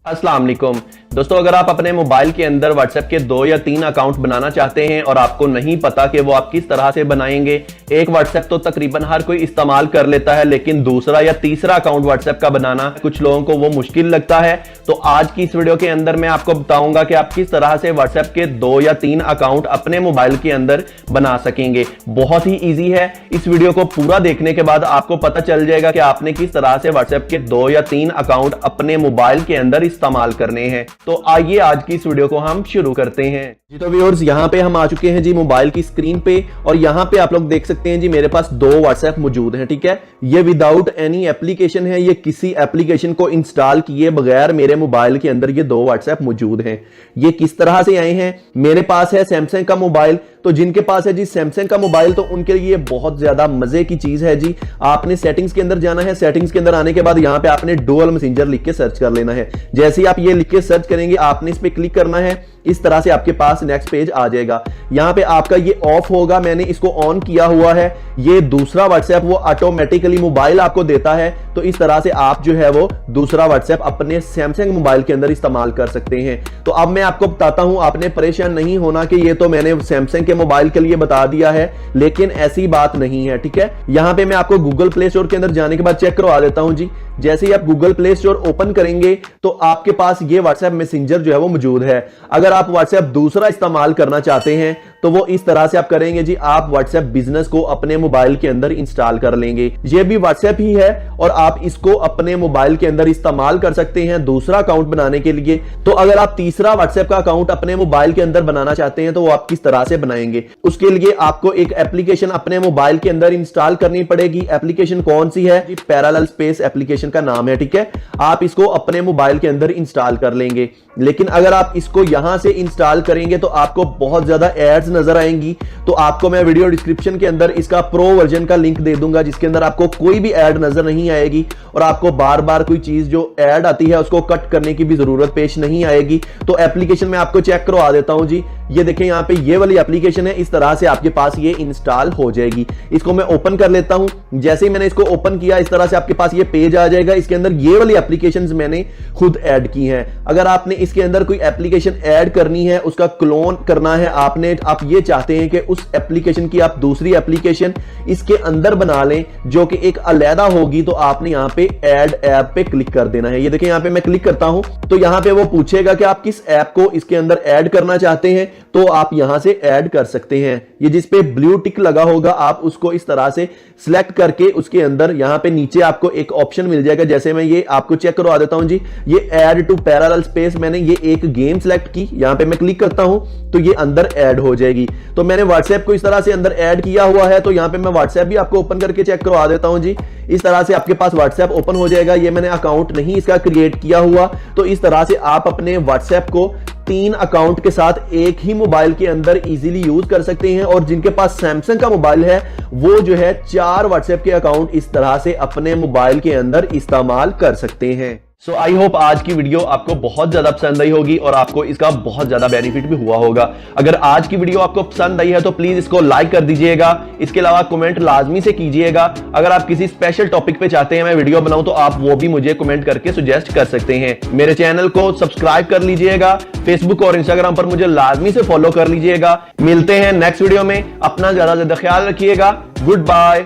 अस्सलाम वालेकुम दोस्तों, अगर आप अपने मोबाइल के अंदर व्हाट्सएप के 2 या 3 अकाउंट बनाना चाहते हैं और आपको नहीं पता कि वो आप किस तरह से बनाएंगे। एक व्हाट्सएप तो तकरीबन हर कोई इस्तेमाल कर लेता है, लेकिन दूसरा या तीसरा अकाउंट व्हाट्सएप का बनाना कुछ लोगों को वो मुश्किल लगता है। तो आज की इस वीडियो के अंदर मैं आपको बताऊंगा कि आप किस तरह से व्हाट्सएप के 2 या 3 अकाउंट अपने मोबाइल के अंदर बना सकेंगे। बहुत ही ईजी है। इस वीडियो को पूरा देखने के बाद आपको पता चल जाएगा कि आपने किस तरह से व्हाट्सएप के 2 या 3 अकाउंट अपने मोबाइल के अंदर इस्तेमाल करने हैं। तो आइए आज की इस वीडियो को हम शुरू करते हैं जी। तो व्यूअर्स, यहां पे हम आ चुके हैं जी मोबाइल की स्क्रीन पे, और यहां पे आप लोग देख सकते हैं जी मेरे पास 2 व्हाट्सएप मौजूद हैं। ठीक है, ये विदाउट एनी एप्लीकेशन है, ये किसी एप्लीकेशन को इंस्टॉल किए बगैर मेरे मोबाइल के अंदर ये 2 व्हाट्सएप मौजूद हैं। ये किस तरह से आए हैं? मेरे पास है सैमसंग का मोबाइल, तो जिनके पास है जी सैमसंग का मोबाइल तो उनके लिए बहुत ज्यादा मजे की चीज है जी। आपने सेटिंग्स के अंदर जाना है, सेटिंग्स के अंदर आने के बाद यहां पे आपने डुअल मैसेंजर लिख के सर्च कर लेना है। जैसे ही आप ये लिख के सर्च करेंगे आपने इस पे क्लिक करना है, इस तरह से आपके पास नेक्स्ट पेज आ जाएगा। यहां पे आपका ये ऑफ होगा, मैंने इसको ऑन किया हुआ है। ये दूसरा व्हाट्सएप वो ऑटोमेटिकली मोबाइल आपको देता है, तो इस तरह से आप जो है वो दूसरा व्हाट्सएप अपने सैमसंग मोबाइल के अंदर इस्तेमाल कर सकते हैं। तो अब मैं आपको बताता हूं, आपने परेशान नहीं होना कि ये तो मैंने सैमसंग के मोबाइल के लिए बता दिया है, लेकिन ऐसी बात नहीं है। ठीक है, यहां पे मैं आपको गूगल प्ले स्टोर के अंदर जाने के बाद चेक करवा देता हूं जी। जैसे ही आप गूगल प्ले स्टोर ओपन करेंगे तो आपके पास ये व्हाट्सएप मैसेंजर जो है वो मौजूद है। अगर आप व्हाट्सएप दूसरा इस्तेमाल करना चाहते हैं तो वो इस तरह से आप करेंगे जी, आप व्हाट्सएप बिजनेस को अपने मोबाइल के अंदर इंस्टॉल कर लेंगे। ये भी व्हाट्सएप ही है और आप इसको अपने मोबाइल के अंदर इस्तेमाल कर सकते हैं दूसरा अकाउंट बनाने के लिए। तो अगर आप तीसरा व्हाट्सएप का अकाउंट अपने मोबाइल के अंदर बनाना चाहते हैं तो वो आप किस तरह से बनाएंगे? उसके लिए आपको एक एप्लीकेशन अपने मोबाइल के अंदर इंस्टॉल करनी पड़ेगी। एप्लीकेशन कौन सी है? पैरेलल स्पेस एप्लीकेशन का नाम है। ठीक है, आप इसको अपने मोबाइल के अंदर इंस्टॉल कर लेंगे। लेकिन अगर आप इसको यहां से इंस्टॉल करेंगे तो आपको बहुत ज्यादा एड्स नजर आएंगी। तो आपको मैं वीडियो डिस्क्रिप्शन के अंदर इसका प्रो वर्जन का लिंक दे दूंगा, जिसके अंदर आपको कोई भी एड नजर नहीं आएगी और आपको बार बार कोई चीज जो एड आती है उसको कट करने की भी जरूरत पेश नहीं आएगी। तो एप्लीकेशन में आपको चेक करवा देता हूं जी। ये देखें, यहां पे ये वाली एप्लीकेशन है, इस तरह से आपके पास ये इंस्टॉल हो जाएगी। इसको मैं ओपन कर लेता हूं। जैसे ही मैंने इसको ओपन किया इस तरह से आपके पास ये पेज आ जाएगा। इसके अंदर ये वाली एप्लीकेशंस मैंने खुद ऐड की हैं। अगर आपने इसके अंदर कोई एप्लीकेशन ऐड करनी है, उसका क्लोन करना है आपने, आप ये चाहते हैं कि उस एप्लीकेशन की आप दूसरी एप्लीकेशन इसके अंदर बना लें जो कि एक अलहदा होगी, तो आपने यहां पे ऐड ऐप पे क्लिक कर देना है। ये देखें, यहां पे मैं क्लिक करता हूं तो यहां पे वो पूछेगा कि आप किस ऐप को इसके अंदर ऐड करना चाहते हैं, तो आप यहां से ऐड कर सकते हैं। ये जिस पे ब्लू टिक लगा होगा आप उसको इस तरह से सिलेक्ट करके उसके अंदर यहां पे नीचे आपको एक ऑप्शन मिल जाएगा। जैसे मैं ये आपको चेक करवा देता हूं जी, ये ऐड टू पैरेलल स्पेस, मैंने ये एक गेम सिलेक्ट की, यहां पे मैं क्लिक करता हूं तो ये अंदर ऐड हो जाएगी। तो मैंने व्हाट्सएप को इस तरह से अंदर ऐड किया हुआ है, तो यहां पे मैं व्हाट्सएप भी आपको ओपन करके चेक करवा देता हूं जी। इस तरह से आपके पास व्हाट्सएप ओपन हो जाएगा। ये मैंने अकाउंट नहीं इसका क्रिएट किया हुआ, तो इस तरह से आप अपने व्हाट्सएप को 3 अकाउंट के साथ एक ही मोबाइल के अंदर इजीली यूज कर सकते हैं। और जिनके पास सैमसंग का मोबाइल है वो जो है 4 व्हाट्सएप के अकाउंट इस तरह से अपने मोबाइल के अंदर इस्तेमाल कर सकते हैं। सो आई होप आज की वीडियो आपको बहुत ज्यादा पसंद आई होगी और आपको इसका बहुत ज्यादा बेनिफिट भी हुआ होगा। अगर आज की वीडियो आपको पसंद आई है तो प्लीज इसको लाइक कर दीजिएगा। इसके अलावा कमेंट लाजमी से कीजिएगा। अगर आप किसी स्पेशल टॉपिक पे चाहते हैं मैं वीडियो बनाऊं तो आप वो भी मुझे कमेंट करके सुजेस्ट कर सकते हैं। मेरे चैनल को सब्सक्राइब कर लीजिएगा। फेसबुक और इंस्टाग्राम पर मुझे लाजमी से फॉलो कर लीजिएगा। मिलते हैं नेक्स्ट वीडियो में। अपना ज्यादा ख्याल रखिएगा। Good bye.